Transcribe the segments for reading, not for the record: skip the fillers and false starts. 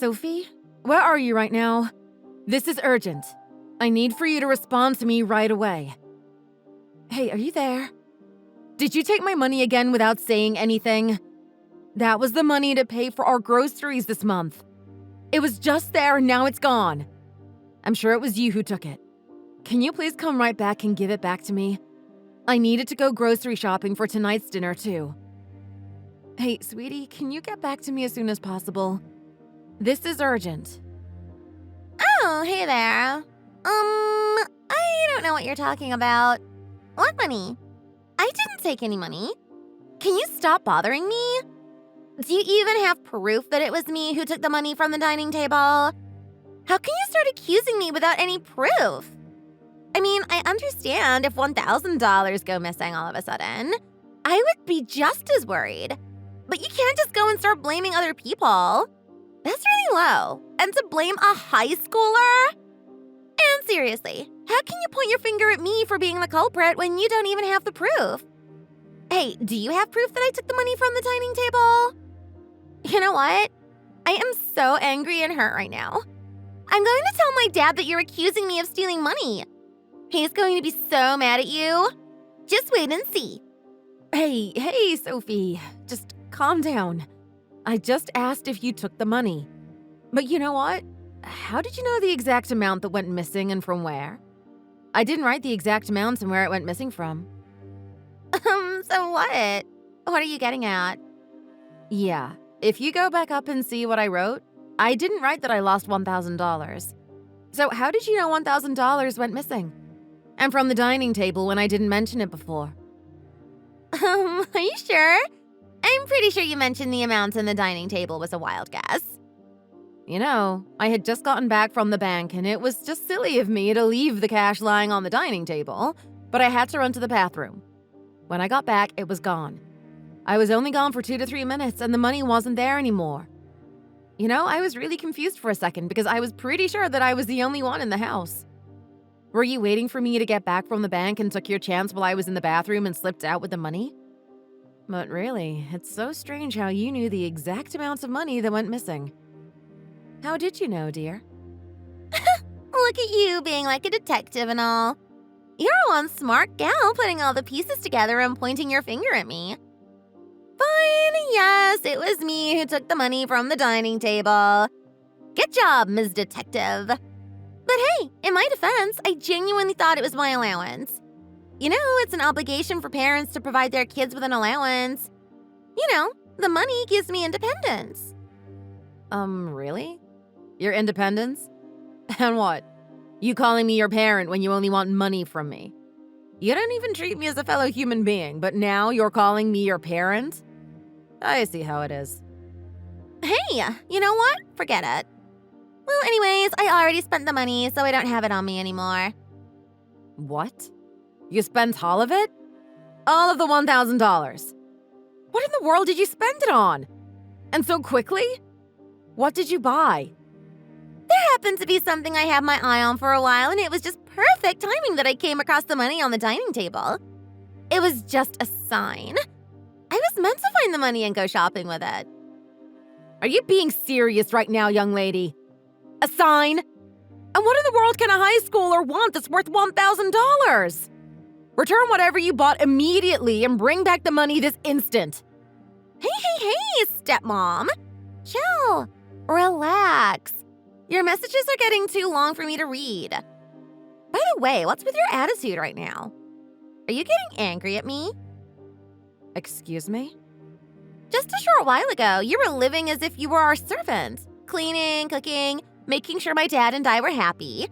Sophie? Where are you right now? This is urgent. I need for you to respond to me right away. Hey, are you there? Did you take my money again without saying anything? That was the money to pay for our groceries this month. It was just there and now it's gone. I'm sure it was you who took it. Can you please come right back and give it back to me? I needed to go grocery shopping for tonight's dinner too. Hey, sweetie, can you get back to me as soon as possible? This is urgent. Oh, hey there. I don't know what you're talking about. What money? I didn't take any money. Can you stop bothering me? Do you even have proof that it was me who took the money from the dining table? How can you start accusing me without any proof? I mean, I understand if $1,000 go missing all of a sudden. I would be just as worried. But you can't just go and start blaming other people. That's really low. And to blame a high schooler? And seriously, how can you point your finger at me for being the culprit when you don't even have the proof? Hey, do you have proof that I took the money from the dining table? You know what? I am so angry and hurt right now. I'm going to tell my dad that you're accusing me of stealing money. He's going to be so mad at you. Just wait and see. Hey, Sophie. Just calm down. I just asked if you took the money. But you know what? How did you know the exact amount that went missing and from where? I didn't write the exact amounts and where it went missing from. So what? What are you getting at? Yeah, if you go back up and see what I wrote, I didn't write that I lost $1,000. So how did you know $1,000 went missing? And from the dining table when I didn't mention it before. Are you sure? I'm pretty sure you mentioned the amounts in the dining table was a wild guess. You know, I had just gotten back from the bank and it was just silly of me to leave the cash lying on the dining table, but I had to run to the bathroom. When I got back, it was gone. I was only gone for 2 to 3 minutes and the money wasn't there anymore. You know, I was really confused for a second because I was pretty sure that I was the only one in the house. Were you waiting for me to get back from the bank and took your chance while I was in the bathroom and slipped out with the money? But really, it's so strange how you knew the exact amounts of money that went missing. How did you know, dear? Look at you being like a detective and all. You're one smart gal putting all the pieces together and pointing your finger at me. Fine, yes, it was me who took the money from the dining table. Good job, Ms. Detective. But hey, in my defense, I genuinely thought it was my allowance. You know, it's an obligation for parents to provide their kids with an allowance. You know, the money gives me independence. Really? Your independence? And what? You calling me your parent when you only want money from me? You don't even treat me as a fellow human being, but now you're calling me your parent? I see how it is. Hey, you know what? Forget it. Well, anyways, I already spent the money, so I don't have it on me anymore. What? You spent all of it? All of the $1,000? What in the world did you spend it on? And so quickly? What did you buy? There happened to be something I had my eye on for a while, and it was just perfect timing that I came across the money on the dining table. It was just a sign. I was meant to find the money and go shopping with it. Are you being serious right now, young lady? A sign? And what in the world can a high schooler want that's worth $1,000? Return whatever you bought immediately and bring back the money this instant. Hey, stepmom. Chill. Relax. Your messages are getting too long for me to read. By the way, what's with your attitude right now? Are you getting angry at me? Excuse me? Just a short while ago, you were living as if you were our servant. Cleaning, cooking, making sure my dad and I were happy.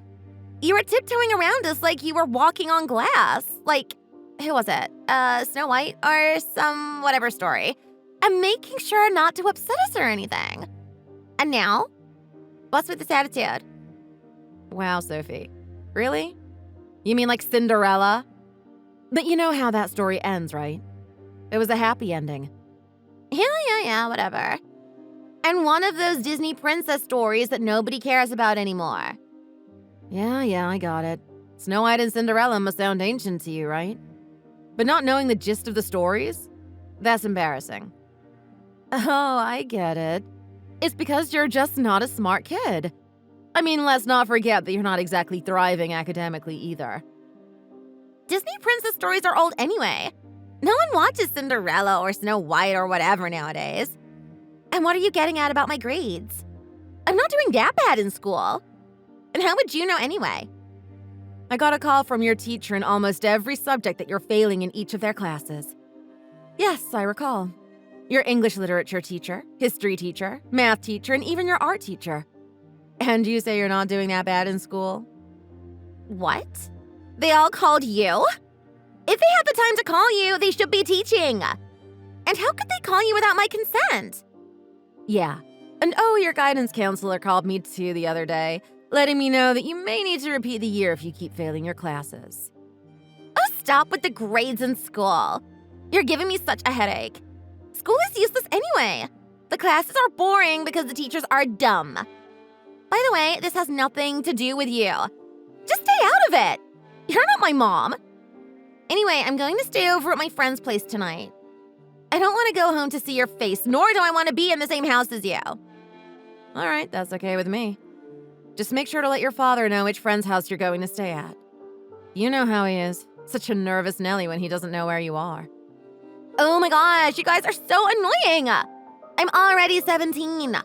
You were tiptoeing around us like you were walking on glass. Like, who was it? Snow White or some whatever story. And making sure not to upset us or anything. And now, what's with this attitude? Wow, Sophie. Really? You mean like Cinderella? But you know how that story ends, right? It was a happy ending. Yeah, whatever. And one of those Disney princess stories that nobody cares about anymore. Yeah, I got it. Snow White and Cinderella must sound ancient to you, right? But not knowing the gist of the stories? That's embarrassing. Oh, I get it. It's because you're just not a smart kid. I mean, let's not forget that you're not exactly thriving academically either. Disney princess stories are old anyway. No one watches Cinderella or Snow White or whatever nowadays. And what are you getting at about my grades? I'm not doing that bad in school. And how would you know anyway? I got a call from your teacher in almost every subject that you're failing in each of their classes. Yes, I recall. Your English literature teacher, history teacher, math teacher, and even your art teacher. And you say you're not doing that bad in school? What? They all called you? If they have the time to call you, they should be teaching. And how could they call you without my consent? Yeah. And your guidance counselor called me too the other day, letting me know that you may need to repeat the year if you keep failing your classes. Oh, stop with the grades in school. You're giving me such a headache. School is useless anyway. The classes are boring because the teachers are dumb. By the way, this has nothing to do with you. Just stay out of it. You're not my mom. Anyway, I'm going to stay over at my friend's place tonight. I don't want to go home to see your face, nor do I want to be in the same house as you. All right, that's okay with me. Just make sure to let your father know which friend's house you're going to stay at. You know how he is. Such a nervous Nelly when he doesn't know where you are. Oh my gosh, you guys are so annoying. I'm already 17.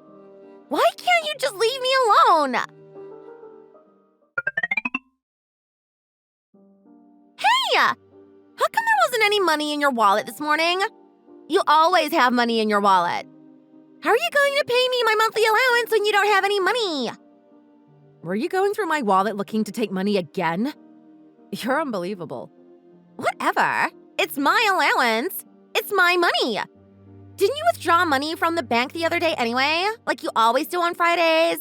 Why can't you just leave me alone? Hey! How come there wasn't any money in your wallet this morning? You always have money in your wallet. How are you going to pay me my monthly allowance when you don't have any money? Were you going through my wallet looking to take money again? You're unbelievable. Whatever. It's my allowance. It's my money. Didn't you withdraw money from the bank the other day anyway, like you always do on Fridays?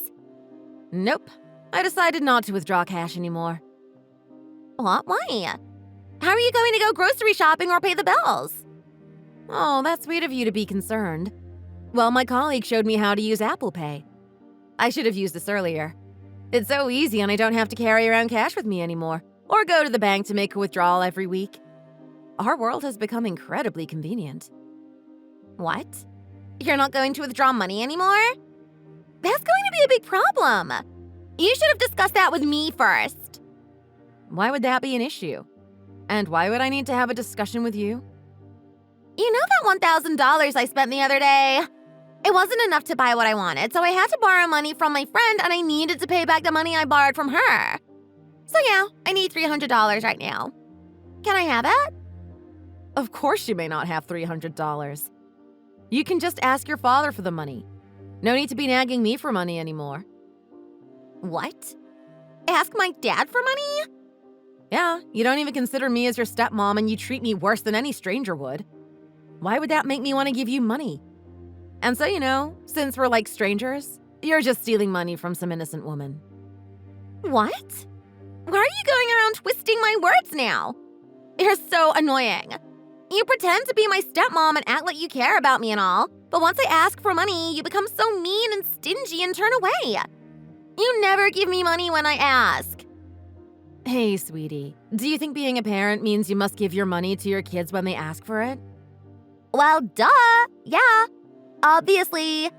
Nope. I decided not to withdraw cash anymore. What? Why? How are you going to go grocery shopping or pay the bills? Oh, that's sweet of you to be concerned. Well, my colleague showed me how to use Apple Pay. I should have used this earlier. It's so easy and I don't have to carry around cash with me anymore, or go to the bank to make a withdrawal every week. Our world has become incredibly convenient. What? You're not going to withdraw money anymore? That's going to be a big problem. You should have discussed that with me first. Why would that be an issue? And why would I need to have a discussion with you? You know that $1,000 I spent the other day? It wasn't enough to buy what I wanted, so I had to borrow money from my friend and I needed to pay back the money I borrowed from her. So yeah, I need $300 right now. Can I have it? Of course you may not have $300. You can just ask your father for the money. No need to be nagging me for money anymore. What? Ask my dad for money? Yeah, you don't even consider me as your stepmom and you treat me worse than any stranger would. Why would that make me want to give you money? And so, since we're like strangers, you're just stealing money from some innocent woman. What? Why are you going around twisting my words now? You're so annoying. You pretend to be my stepmom and act like you care about me and all, but once I ask for money, you become so mean and stingy and turn away. You never give me money when I ask. Hey, sweetie, do you think being a parent means you must give your money to your kids when they ask for it? Well, duh. Yeah. Obviously.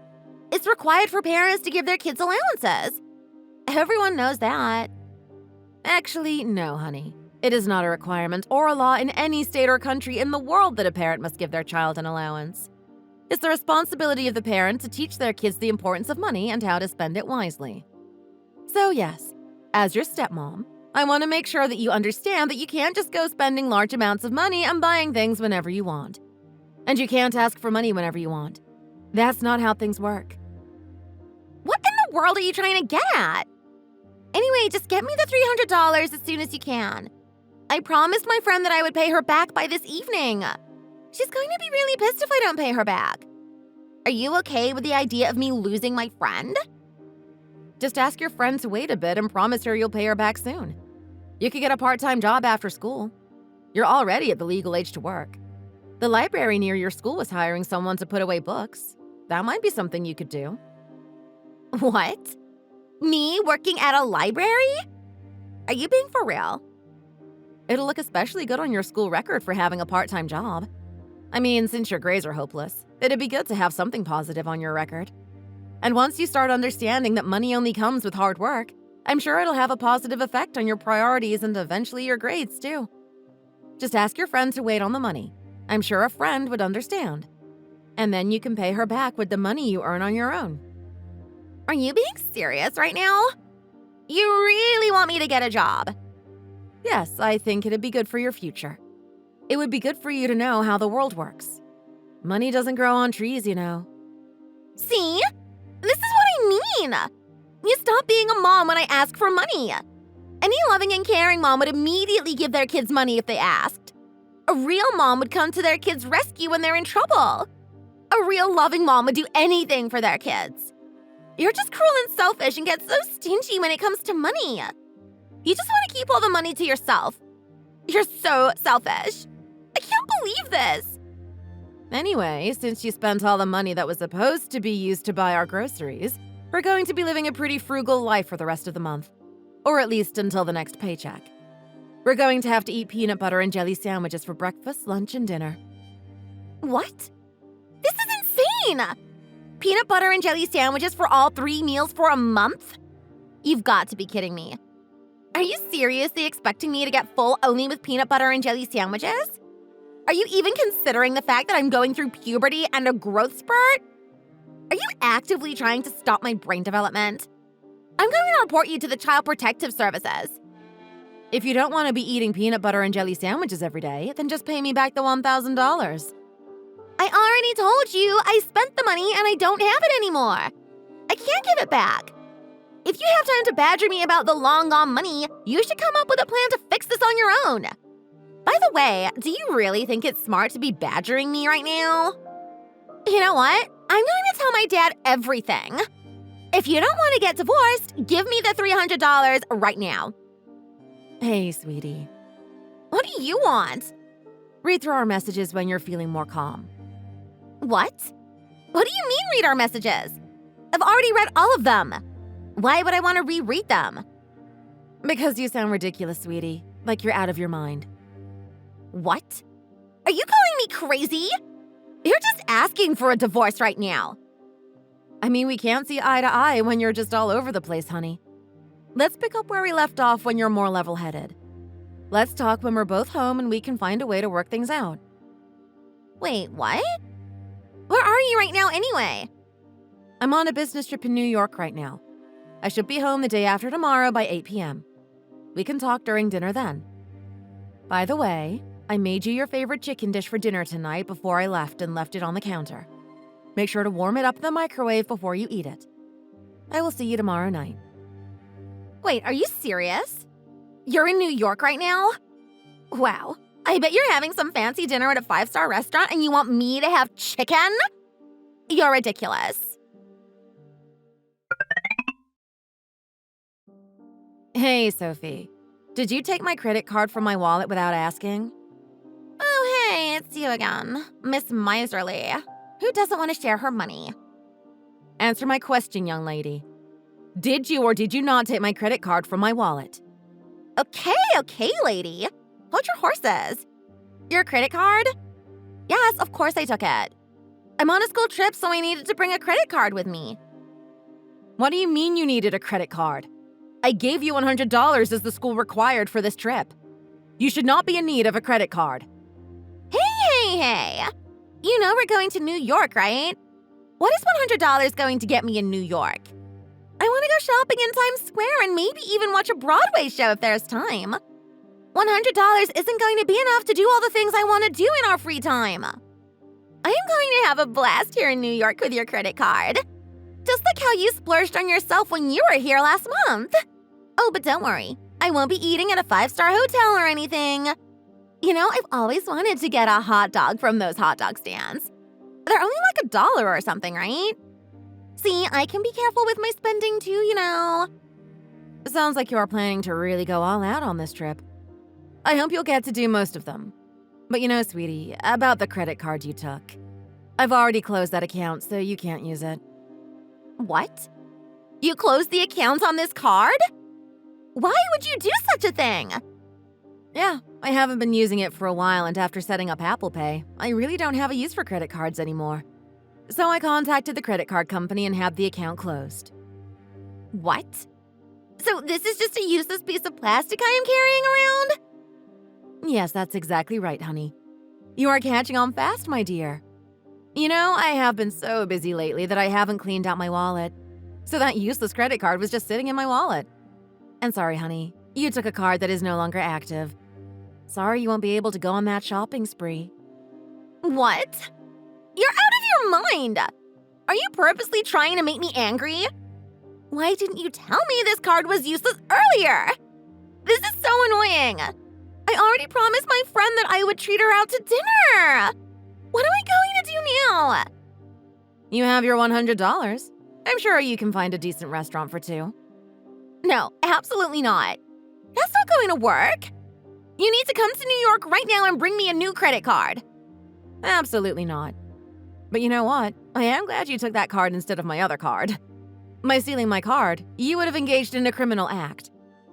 It's required for parents to give their kids allowances. Everyone knows that. Actually, no, honey. It is not a requirement or a law in any state or country in the world that a parent must give their child an allowance. It's the responsibility of the parent to teach their kids the importance of money and how to spend it wisely. So yes, as your stepmom, I want to make sure that you understand that you can't just go spending large amounts of money and buying things whenever you want. And you can't ask for money whenever you want. That's not how things work. What in the world are you trying to get at? Anyway, just get me the $300 as soon as you can. I promised my friend that I would pay her back by this evening. She's going to be really pissed if I don't pay her back. Are you okay with the idea of me losing my friend? Just ask your friend to wait a bit and promise her you'll pay her back soon. You could get a part-time job after school. You're already at the legal age to work. The library near your school was hiring someone to put away books. That might be something you could do. What? Me working at a library? Are you being for real? It'll look especially good on your school record for having a part-time job. I mean, since your grades are hopeless, it'd be good to have something positive on your record. And once you start understanding that money only comes with hard work, I'm sure it'll have a positive effect on your priorities and eventually your grades, too. Just ask your friend to wait on the money. I'm sure a friend would understand. And then you can pay her back with the money you earn on your own. Are you being serious right now? You really want me to get a job? Yes, I think it'd be good for your future. It would be good for you to know how the world works. Money doesn't grow on trees, you know. See? This is what I mean. You stop being a mom when I ask for money. Any loving and caring mom would immediately give their kids money if they asked. A real mom would come to their kids' rescue when they're in trouble. A real loving mom would do anything for their kids. You're just cruel and selfish and get so stingy when it comes to money. You just want to keep all the money to yourself. You're so selfish. I can't believe this. Anyway, since you spent all the money that was supposed to be used to buy our groceries, we're going to be living a pretty frugal life for the rest of the month. Or at least until the next paycheck. We're going to have to eat peanut butter and jelly sandwiches for breakfast, lunch, and dinner. What? This is insane! Peanut butter and jelly sandwiches for all 3 meals for a month? You've got to be kidding me. Are you seriously expecting me to get full only with peanut butter and jelly sandwiches? Are you even considering the fact that I'm going through puberty and a growth spurt? Are you actively trying to stop my brain development? I'm going to report you to the Child Protective Services. If you don't want to be eating peanut butter and jelly sandwiches every day, then just pay me back the $1,000. I already told you I spent the money and I don't have it anymore. I can't give it back. If you have time to badger me about the long-gone money, you should come up with a plan to fix this on your own. By the way, do you really think it's smart to be badgering me right now? You know what? I'm going to tell my dad everything. If you don't want to get divorced, give me the $300 right now. Hey, sweetie. What do you want? Read through our messages when you're feeling more calm. What? What do you mean read our messages? I've already read all of them. Why would I want to reread them? Because you sound ridiculous, sweetie. Like you're out of your mind. What? Are you calling me crazy? You're just asking for a divorce right now. I mean, we can't see eye to eye when you're just all over the place, honey. Let's pick up where we left off when you're more level-headed. Let's talk when we're both home and we can find a way to work things out. Wait, what? Where are you right now anyway? I'm on a business trip in New York right now. I should be home the day after tomorrow by 8 p.m. We can talk during dinner then. By the way, I made you your favorite chicken dish for dinner tonight before I left and left it on the counter. Make sure to warm it up in the microwave before you eat it. I will see you tomorrow night. Wait, are you serious? You're in New York right now? Wow, I bet you're having some fancy dinner at a 5-star restaurant and you want me to have chicken? You're ridiculous. Hey, Sophie. Did you take my credit card from my wallet without asking? Oh, hey, it's you again. Miss Miserly. Who doesn't want to share her money? Answer my question, young lady. Did you or did you not take my credit card from my wallet? Okay, lady. Hold your horses. Your credit card? Yes, of course I took it. I'm on a school trip, so I needed to bring a credit card with me. What do you mean you needed a credit card? I gave you $100 as the school required for this trip. You should not be in need of a credit card. Hey. You know we're going to New York, right? What is $100 going to get me in New York? I want to go shopping in Times Square and maybe even watch a Broadway show if there's time. $100 isn't going to be enough to do all the things I want to do in our free time. I am going to have a blast here in New York with your credit card. Just like how you splurged on yourself when you were here last month. Oh, but don't worry. I won't be eating at a 5-star hotel or anything. You know, I've always wanted to get a hot dog from those hot dog stands. They're only like $1 or something, right? See, I can be careful with my spending too, you know. Sounds like you are planning to really go all out on this trip. I hope you'll get to do most of them. But you know, sweetie, about the credit card you took. I've already closed that account, so you can't use it. What? You closed the account on this card? Why would you do such a thing? Yeah, I haven't been using it for a while, and after setting up Apple Pay, I really don't have a use for credit cards anymore. So I contacted the credit card company and had the account closed. What? So this is just a useless piece of plastic I am carrying around? Yes, that's exactly right, honey. You are catching on fast, my dear. You know, I have been so busy lately that I haven't cleaned out my wallet. So that useless credit card was just sitting in my wallet. And sorry, honey, you took a card that is no longer active. Sorry you won't be able to go on that shopping spree. What? You're out of your mind! Are you purposely trying to make me angry? Why didn't you tell me this card was useless earlier? This is so annoying. I already promised my friend that I would treat her out to dinner. What am I going to do now? You have your $100. I'm sure you can find a decent restaurant for two. No, absolutely not. That's not going to work. You need to come to New York right now and bring me a new credit card. Absolutely not. But you know what? I am glad you took that card instead of my other card. By stealing my card, you would have engaged in a criminal act.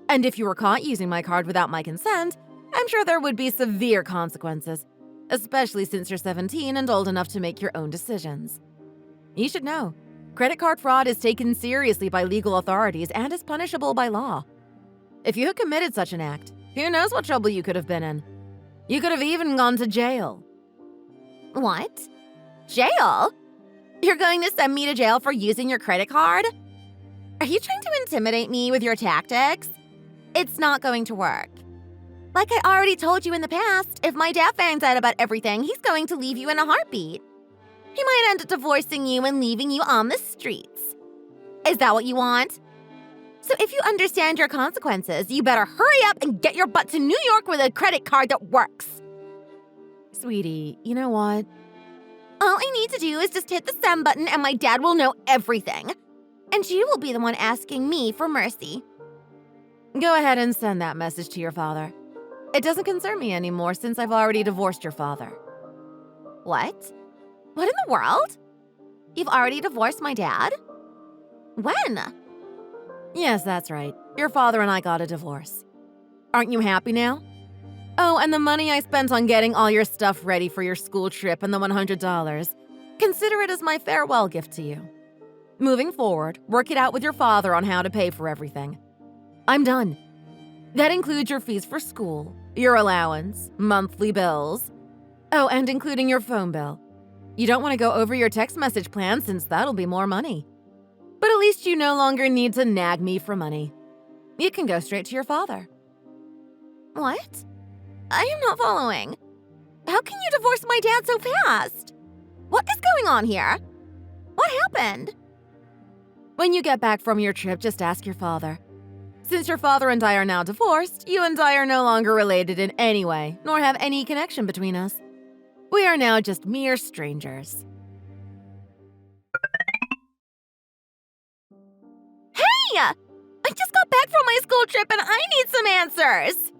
And if you were caught using my card without my consent, I'm sure there would be severe consequences, especially since you're 17 and old enough to make your own decisions. You should know, credit card fraud is taken seriously by legal authorities and is punishable by law. If you had committed such an act, who knows what trouble you could have been in? You could have even gone to jail. What? Jail? You're going to send me to jail for using your credit card? Are you trying to intimidate me with your tactics? It's not going to work. Like I already told you in the past, if my dad finds out about everything, he's going to leave you in a heartbeat. He might end up divorcing you and leaving you on the streets. Is that what you want? So if you understand your consequences, you better hurry up and get your butt to New York with a credit card that works. Sweetie, you know what? All I need to do is just hit the send button and my dad will know everything. And you will be the one asking me for mercy. Go ahead and send that message to your father. It doesn't concern me anymore since I've already divorced your father. What? What in the world? You've already divorced my dad? When? Yes, that's right. Your father and I got a divorce. Aren't you happy now? Oh, and the money I spent on getting all your stuff ready for your school trip and the $100, consider it as my farewell gift to you. Moving forward, work it out with your father on how to pay for everything. I'm done. That includes your fees for school, your allowance, monthly bills. Oh, and including your phone bill. You don't want to go over your text message plan since that'll be more money. But at least you no longer need to nag me for money. You can go straight to your father. What? I am not following. How can you divorce my dad so fast? What is going on here? What happened? When you get back from your trip, just ask your father. Since your father and I are now divorced, you and I are no longer related in any way, nor have any connection between us. We are now just mere strangers. Hey! I just got back from my school trip and I need some answers!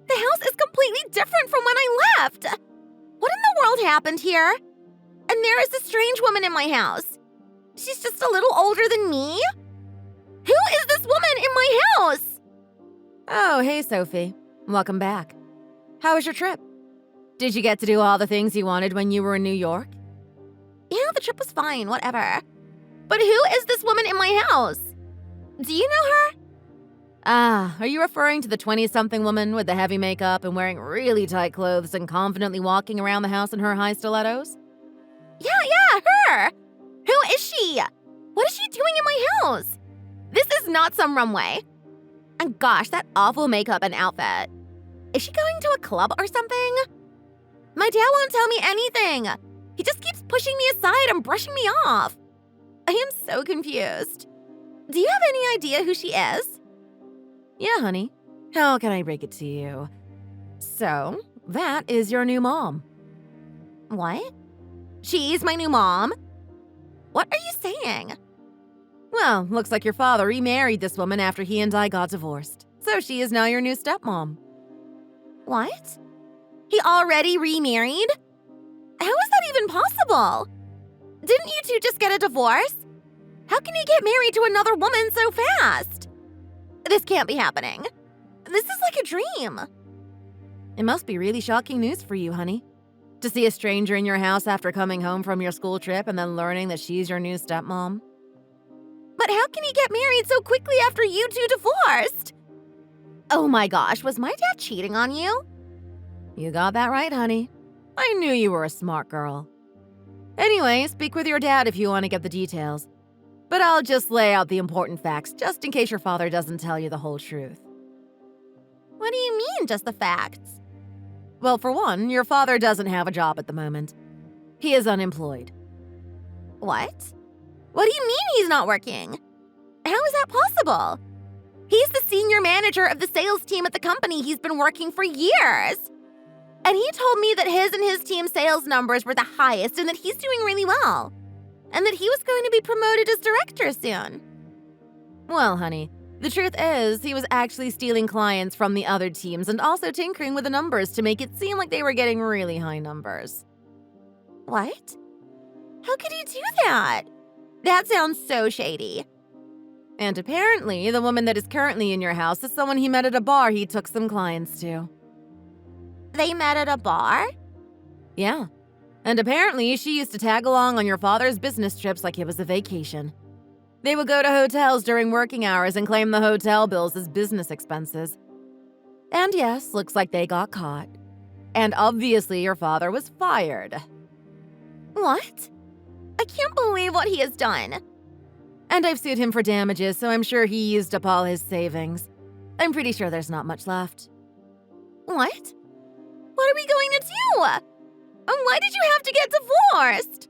The house is completely different from when I left! What in the world happened here? And there is a strange woman in my house. She's just a little older than me? Who is this woman in my house? Oh, hey, Sophie. Welcome back. How was your trip? Did you get to do all the things you wanted when you were in New York? Yeah, the trip was fine, whatever. But who is this woman in my house? Do you know her? Ah, are you referring to the 20-something woman with the heavy makeup and wearing really tight clothes and confidently walking around the house in her high stilettos? Yeah, her! Who is she? What is she doing in my house? This is not some runway. And gosh, that awful makeup and outfit. Is she going to a club or something? My dad won't tell me anything. He just keeps pushing me aside and brushing me off. I am so confused. Do you have any idea who she is? Yeah, honey. How can I break it to you? So, that is your new mom. What? She's my new mom? What are you saying? Well, looks like your father remarried this woman after he and I got divorced. So she is now your new stepmom. What? He already remarried? How is that even possible? Didn't you two just get a divorce? How can he get married to another woman so fast? This can't be happening. This is like a dream. It must be really shocking news for you, honey. To see a stranger in your house after coming home from your school trip and then learning that she's your new stepmom. But how can he get married so quickly after you two divorced? Oh my gosh, was my dad cheating on you? You got that right, honey. I knew you were a smart girl. Anyway, speak with your dad if you want to get the details. But I'll just lay out the important facts just in case your father doesn't tell you the whole truth. What do you mean, just the facts? Well, for one, your father doesn't have a job at the moment. He is unemployed. What? What do you mean he's not working? How is that possible? He's the senior manager of the sales team at the company he's been working for years. And he told me that his and his team's sales numbers were the highest and that he's doing really well. And that he was going to be promoted as director soon. Well, honey, the truth is he was actually stealing clients from the other teams and also tinkering with the numbers to make it seem like they were getting really high numbers. What? How could he do that? That sounds so shady. And apparently, the woman that is currently in your house is someone he met at a bar he took some clients to. They met at a bar? Yeah. And apparently, she used to tag along on your father's business trips like it was a vacation. They would go to hotels during working hours and claim the hotel bills as business expenses. And yes, looks like they got caught. And obviously, your father was fired. What? I can't believe what he has done. And I've sued him for damages, so I'm sure he used up all his savings. I'm pretty sure there's not much left. What? What are we going to do? And why did you have to get divorced?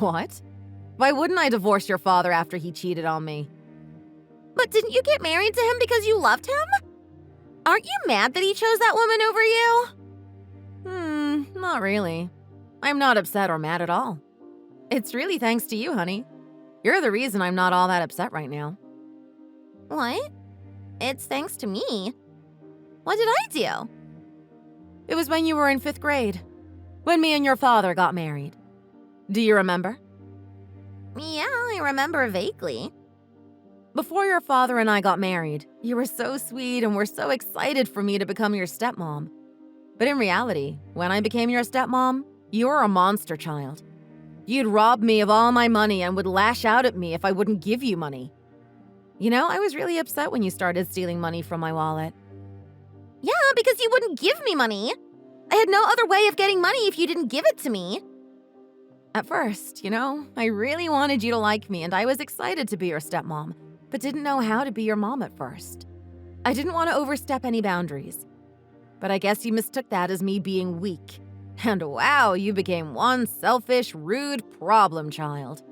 What? Why wouldn't I divorce your father after he cheated on me? But didn't you get married to him because you loved him? Aren't you mad that he chose that woman over you? Not really. I'm not upset or mad at all. It's really thanks to you, honey. You're the reason I'm not all that upset right now. What? It's thanks to me. What did I do? It was when you were in 5th grade, when me and your father got married. Do you remember? Yeah, I remember vaguely. Before your father and I got married, you were so sweet and were so excited for me to become your stepmom. But in reality, when I became your stepmom, you were a monster child. You'd rob me of all my money and would lash out at me if I wouldn't give you money. You know, I was really upset when you started stealing money from my wallet. Yeah, because you wouldn't give me money. I had no other way of getting money if you didn't give it to me. At first, you know, I really wanted you to like me and I was excited to be your stepmom, but didn't know how to be your mom at first. I didn't want to overstep any boundaries. But I guess you mistook that as me being weak. And wow, you became one selfish, rude problem child.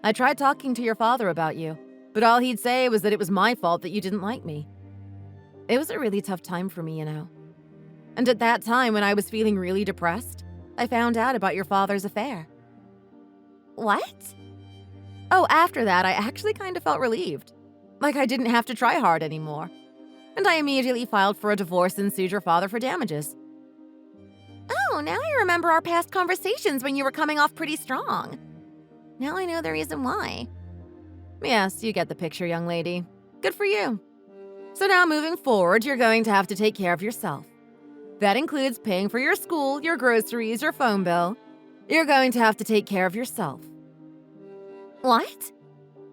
I tried talking to your father about you, but all he'd say was that it was my fault that you didn't like me. It was a really tough time for me, you know. And at that time, when I was feeling really depressed, I found out about your father's affair. What? Oh, after that, I actually kind of felt relieved. Like I didn't have to try hard anymore. And I immediately filed for a divorce and sued your father for damages. Oh, now I remember our past conversations when you were coming off pretty strong. Now I know the reason why. Yes, you get the picture, young lady. Good for you. So now moving forward, you're going to have to take care of yourself. That includes paying for your school, your groceries, your phone bill. You're going to have to take care of yourself. What?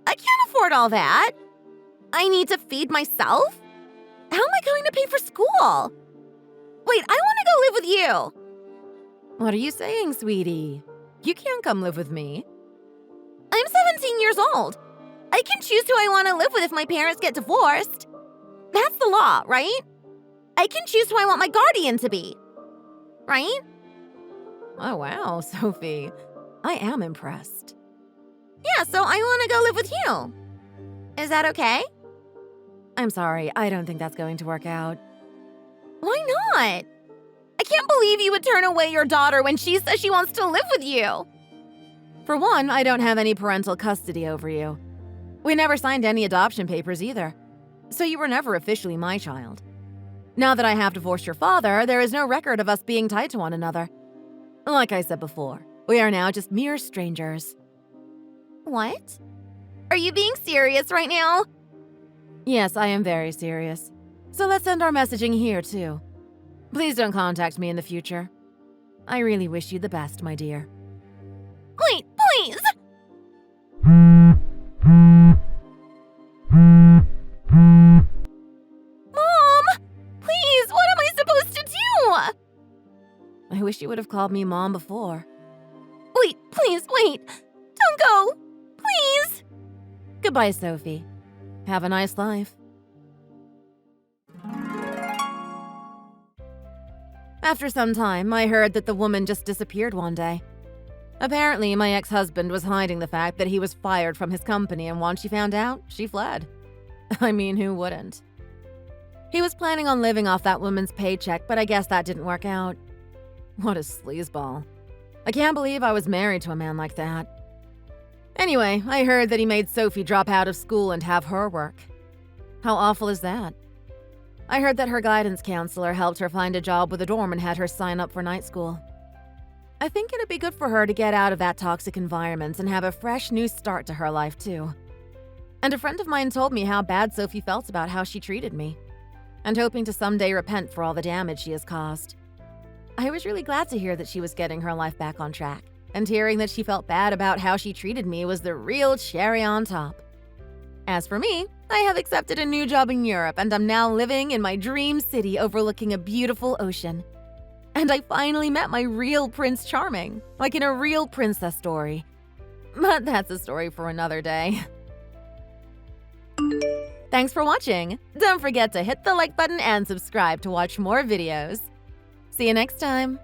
I can't afford all that. I need to feed myself? How am I going to pay for school? Wait, I want to go live with you. What are you saying, sweetie? You can't come live with me. I'm 17 years old. I can choose who I want to live with if my parents get divorced. That's the law, right? I can choose who I want my guardian to be. Right? Oh, wow, Sophie. I am impressed. Yeah, so I want to go live with you. Is that okay? I'm sorry, I don't think that's going to work out. Why not? I can't believe you would turn away your daughter when she says she wants to live with you. For one, I don't have any parental custody over you. We never signed any adoption papers either, so you were never officially my child. Now that I have divorced your father, there is no record of us being tied to one another. Like I said before, we are now just mere strangers. What? Are you being serious right now? Yes, I am very serious. So let's end our messaging here, too. Please don't contact me in the future. I really wish you the best, my dear. Wait, please! Mom! Please, what am I supposed to do? I wish you would have called me Mom before. Wait, please, wait! Don't go! Please! Goodbye, Sophie. Have a nice life. After some time, I heard that the woman just disappeared one day. Apparently, my ex-husband was hiding the fact that he was fired from his company, and once she found out, she fled. I mean, who wouldn't? He was planning on living off that woman's paycheck, but I guess that didn't work out. What a sleazeball. I can't believe I was married to a man like that. Anyway, I heard that he made Sophie drop out of school and have her work. How awful is that? I heard that her guidance counselor helped her find a job with a dorm and had her sign up for night school. I think it'd be good for her to get out of that toxic environment and have a fresh new start to her life, too. And a friend of mine told me how bad Sophie felt about how she treated me, and hoping to someday repent for all the damage she has caused. I was really glad to hear that she was getting her life back on track, and hearing that she felt bad about how she treated me was the real cherry on top. As for me, I have accepted a new job in Europe, and I'm now living in my dream city overlooking a beautiful ocean. And I finally met my real Prince Charming, like in a real princess story. But that's a story for another day. Thanks for watching! Don't forget to hit the like button and subscribe to watch more videos. See you next time!